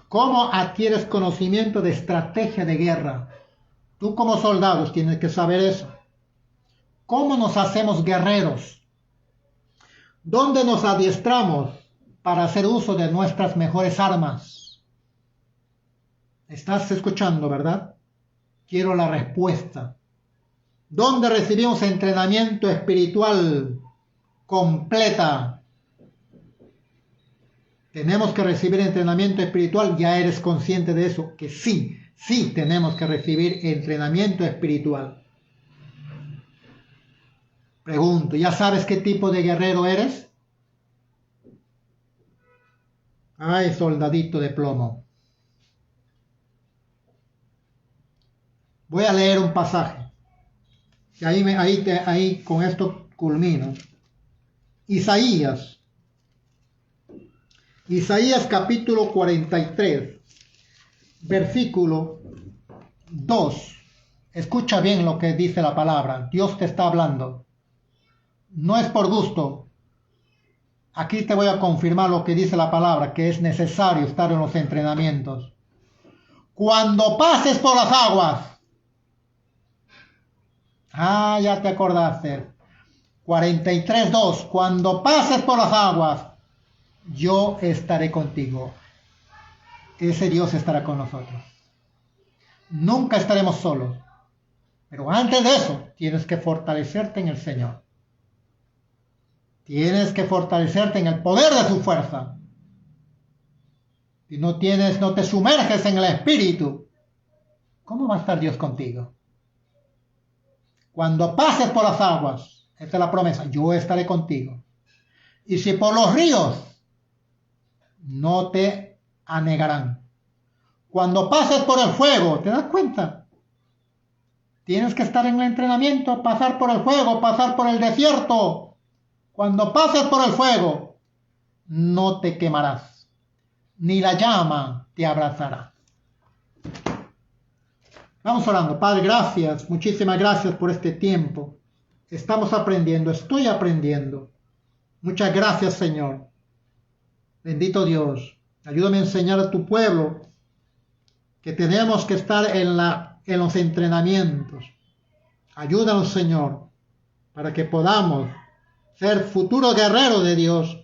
¿Cómo adquieres conocimiento de estrategia de guerra? Tú como soldados tienes que saber eso. ¿Cómo nos hacemos guerreros? ¿Dónde nos adiestramos para hacer uso de nuestras mejores armas? ¿Estás escuchando, verdad? Quiero la respuesta. ¿Dónde recibimos entrenamiento espiritual completa? Tenemos que recibir entrenamiento espiritual. ¿Ya eres consciente de eso? Que sí tenemos que recibir entrenamiento espiritual. Pregunto, ¿ya sabes qué tipo de guerrero eres? Ay, soldadito de plomo. Voy a leer un pasaje. Y ahí con esto culmino. Isaías capítulo 43, versículo 2. Escucha bien lo que dice la palabra. Dios te está hablando. No es por gusto. Aquí te voy a confirmar lo que dice la palabra, que es necesario estar en los entrenamientos. Cuando pases por las aguas. Ya te acordaste. 43:2. Cuando pases por las aguas, yo estaré contigo. Ese Dios estará con nosotros. Nunca estaremos solos. Pero antes de eso, tienes que fortalecerte en el Señor. Tienes que fortalecerte en el poder de su fuerza. Si no te sumerges en el Espíritu, ¿cómo va a estar Dios contigo? Cuando pases por las aguas, esta es la promesa, yo estaré contigo. Y si por los ríos, no te anegarán. Cuando pases por el fuego, ¿te das cuenta? Tienes que estar en el entrenamiento, pasar por el fuego, pasar por el desierto. Cuando pases por el fuego, no te quemarás, ni la llama te abrazará. Vamos orando. Padre, gracias, muchísimas gracias por este tiempo. Estamos aprendiendo, estoy aprendiendo. Muchas gracias, Señor. Bendito Dios. Ayúdame a enseñar a tu pueblo que tenemos que estar en los entrenamientos. Ayúdanos, Señor, para que podamos ser futuros guerreros de Dios.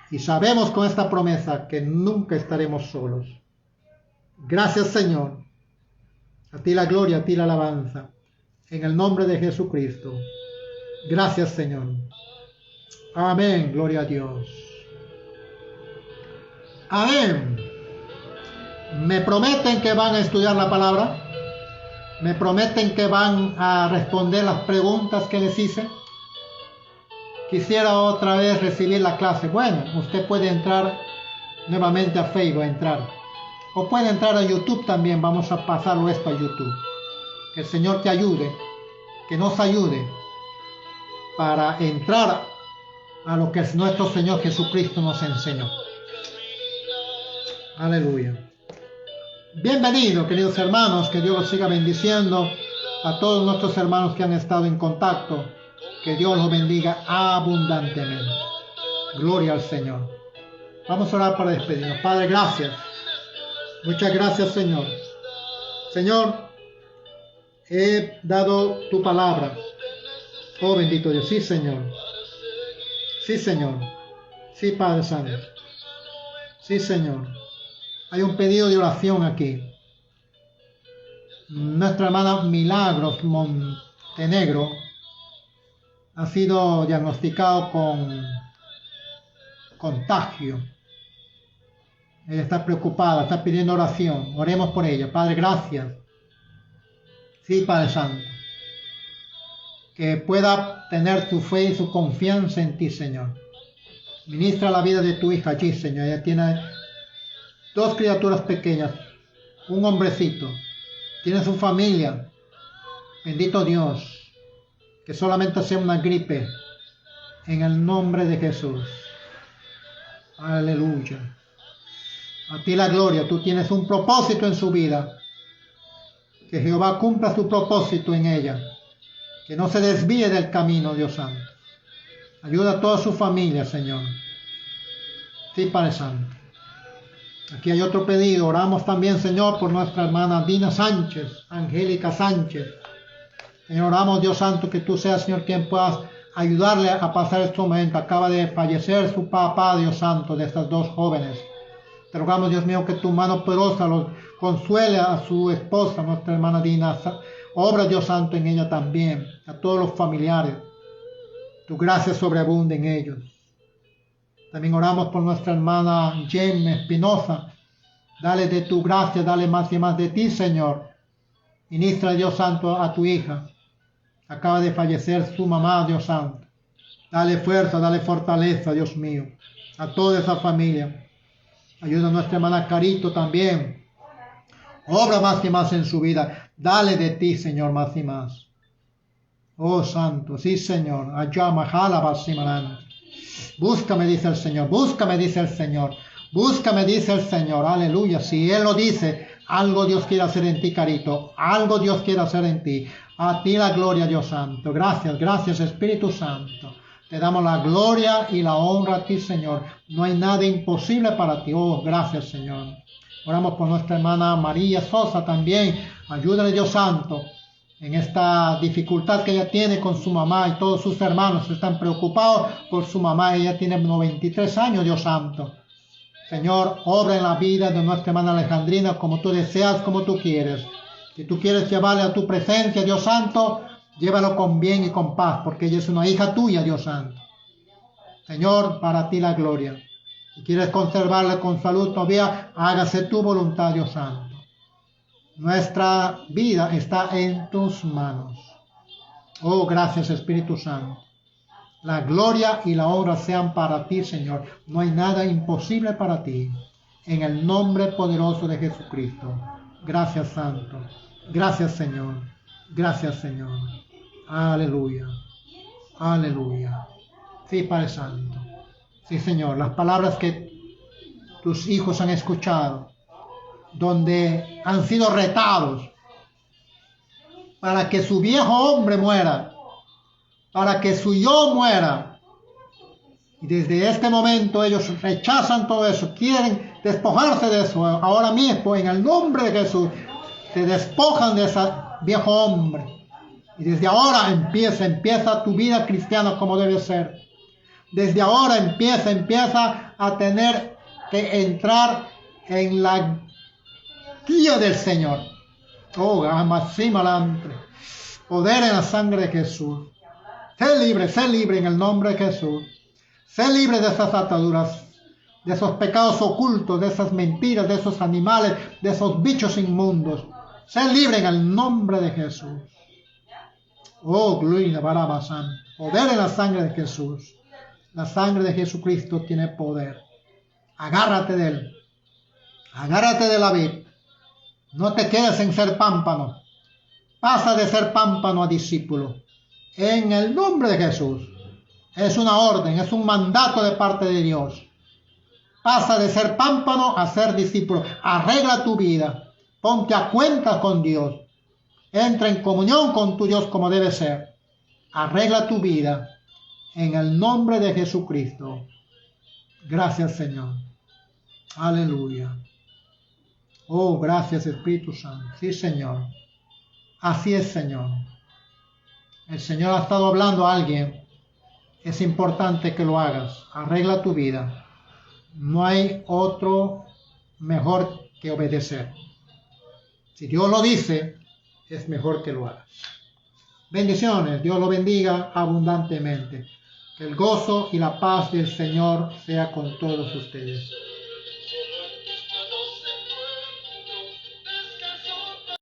Y sabemos con esta promesa que nunca estaremos solos. Gracias, Señor. A ti la gloria, a ti la alabanza. En el nombre de Jesucristo. Gracias, Señor. Amén. Gloria a Dios. Amén. ¿Me prometen que van a estudiar la palabra? ¿Me prometen que van a responder las preguntas que les hice? Quisiera otra vez recibir la clase. Bueno, usted puede entrar nuevamente a Facebook, o puede entrar a YouTube también. Vamos a pasarlo esto a YouTube. Que el Señor te ayude, que nos ayude para entrar a lo que nuestro Señor Jesucristo nos enseñó. Aleluya. Bienvenidos, queridos hermanos, que Dios los siga bendiciendo. A todos nuestros hermanos que han estado en contacto, que Dios los bendiga abundantemente. Gloria al Señor. Vamos a orar para despedirnos. Padre, gracias. Muchas gracias, Señor. Señor, he dado tu palabra. Oh, bendito Dios. Sí, Señor. Sí, Señor. Sí, Padre Santo. Sí, Señor. Hay un pedido de oración aquí. Nuestra hermana Milagros Montenegro ha sido diagnosticado con contagio. Ella está preocupada, está pidiendo oración. Oremos por ella. Padre, gracias. Sí, Padre Santo. Que pueda tener tu fe y su confianza en ti, Señor. Ministra la vida de tu hija allí, Señor. Ella tiene 2 criaturas pequeñas, un hombrecito. Tiene su familia. Bendito Dios. Que solamente sea una gripe. En el nombre de Jesús. Aleluya. A ti la gloria. Tú tienes un propósito en su vida. Que Jehová cumpla su propósito en ella. Que no se desvíe del camino, Dios santo. Ayuda a toda su familia, Señor. Sí, Padre Santo. Aquí hay otro pedido. Oramos también, Señor, por nuestra hermana Dina Sánchez, Angélica Sánchez. Señor, oramos, Dios Santo, que tú seas, Señor, quien puedas ayudarle a pasar este momento. Acaba de fallecer su papá, Dios Santo, de estas dos jóvenes. Te rogamos, Dios mío, que tu mano poderosa los consuele a su esposa, nuestra hermana Dina. Obra, Dios Santo, en ella también, a todos los familiares. Tu gracia sobreabunde en ellos. También oramos por nuestra hermana Jem Espinosa. Dale de tu gracia, dale más y más de ti, Señor. Ministra, Dios Santo, a tu hija. Acaba de fallecer su mamá, Dios Santo. Dale fuerza, dale fortaleza, Dios mío, a toda esa familia. Ayuda a nuestra hermana Carito también. Obra más y más en su vida. Dale de ti, Señor, más y más. Oh, Santo, sí, Señor. Búscame, dice el Señor. Búscame, dice el Señor. Búscame, dice el Señor. Aleluya. Si Él lo dice, algo Dios quiere hacer en ti, Carito. Algo Dios quiere hacer en ti. A ti la gloria, Dios Santo. Gracias, gracias, Espíritu Santo. Te damos la gloria y la honra a ti, Señor. No hay nada imposible para ti. Oh, gracias, Señor. Oramos por nuestra hermana María Sosa también. Ayúdale, Dios Santo, en esta dificultad que ella tiene con su mamá, y todos sus hermanos están preocupados por su mamá. Ella tiene 93 años, Dios Santo. Señor, obra en la vida de nuestra hermana Alejandrina como tú deseas, como tú quieres. Si tú quieres llevarle a tu presencia, Dios Santo, llévalo con bien y con paz, porque ella es una hija tuya, Dios Santo. Señor, para ti la gloria. Si quieres conservarla con salud todavía, hágase tu voluntad, Dios Santo. Nuestra vida está en tus manos. Oh, gracias, Espíritu Santo. La gloria y la honra sean para ti, Señor. No hay nada imposible para ti. En el nombre poderoso de Jesucristo. Gracias, Santo. Gracias, Señor. Gracias, Señor. Aleluya. Aleluya. Sí, Padre Santo. Sí, Señor. Las palabras que tus hijos han escuchado, donde han sido retados para que su viejo hombre muera, para que su yo muera. Y desde este momento ellos rechazan todo eso, quieren despojarse de eso. Ahora mismo, en el nombre de Jesús, se despojan de ese viejo hombre. Y desde ahora empieza tu vida cristiana como debe ser. Desde ahora empieza a tener que entrar en la guía del Señor. Oh, amasimalampre. Poder en la sangre de Jesús. Sé libre en el nombre de Jesús. Sé libre de esas ataduras, de esos pecados ocultos, de esas mentiras, de esos animales, de esos bichos inmundos. Sé libre en el nombre de Jesús. Oh, gloria para Santo. Poder en la sangre de Jesús. La sangre de Jesucristo tiene poder. Agárrate de él. Agárrate de la vid. No te quedes en ser pámpano. Pasa de ser pámpano a discípulo. En el nombre de Jesús. Es una orden, es un mandato de parte de Dios. Pasa de ser pámpano a ser discípulo. Arregla tu vida. Ponte a cuenta con Dios. Entra en comunión con tu Dios como debe ser. Arregla tu vida. En el nombre de Jesucristo. Gracias, Señor. Aleluya. Oh, gracias, Espíritu Santo. Sí, Señor. Así es, Señor. El Señor ha estado hablando a alguien. Es importante que lo hagas. Arregla tu vida. No hay otro mejor que obedecer. Si Dios lo dice, es mejor que lo hagas. Bendiciones. Dios lo bendiga abundantemente. Que el gozo y la paz del Señor sea con todos ustedes.